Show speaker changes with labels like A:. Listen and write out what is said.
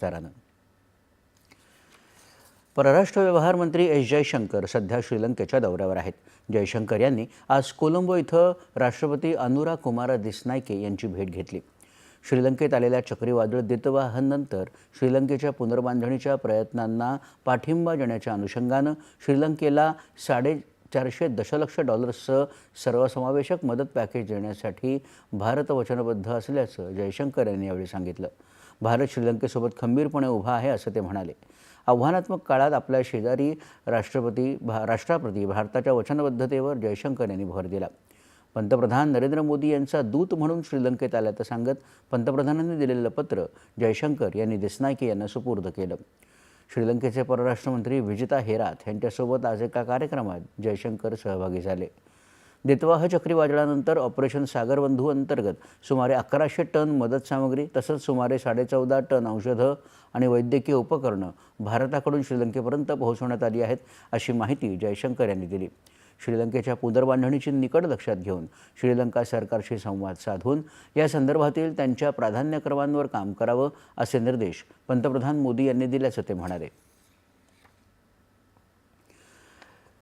A: विस्तारानं परराष्ट्र व्यवहार मंत्री एस जयशंकर सध्या श्रीलंकेच्या दौऱ्यावर आहेत। जयशंकर यांनी आज कोलंबो इथं राष्ट्रपती अनुरा कुमारा दिसनायके यांची भेट घेतली। श्रीलंकेत आलेल्या चक्रीवादळ दितवाहनंतर श्रीलंकेच्या पुनर्बांधणीच्या प्रयत्नांना पाठिंबा देण्याच्या अनुषंगानं श्रीलंकेला 450 दशलक्ष डॉलर्सचं सर्वसमावेशक मदत पॅकेज देण्यासाठी भारत वचनबद्ध असल्याचं जयशंकर यांनी यावेळी सांगितलं। भारत श्रीलंकेसोबत खंबीरपणे उभा आहे असं ते म्हणाले। आव्हानात्मक काळात आपल्या शेजारी राष्ट्राप्रती भारताच्या वचनबद्धतेवर जयशंकर यांनी भर दिला। पंतप्रधान नरेंद्र मोदी यांचा दूत म्हणून श्रीलंकेत आल्याचं सांगत पंतप्रधानांनी दिलेलं पत्र जयशंकर यांनी दिसनायके यांना सुपूर्द केलं। श्रीलंकेचे परराष्ट्र मंत्री विजिता हेराथ यांच्यासोबत आज एका कार्यक्रमात जयशंकर सहभागी झाले। दितवाह चक्रीवादळानंतर ऑपरेशन सागरबंधू अंतर्गत सुमारे 1100 टन मदत सामग्री तसंच सुमारे 14.5 टन औषधं आणि वैद्यकीय उपकरणं भारताकडून श्रीलंकेपर्यंत पोहोचवण्यात आली आहेत, अशी माहिती जयशंकर यांनी दिली। श्रीलंकेच्या पुनर्बांधणीची निकड लक्षात घेऊन श्रीलंका सरकारशी संवाद साधून या संदर्भातील त्यांच्या प्राधान्यक्रमांवर काम करावं असे निर्देश पंतप्रधान मोदी यांनी दिल्याचं ते म्हणाले।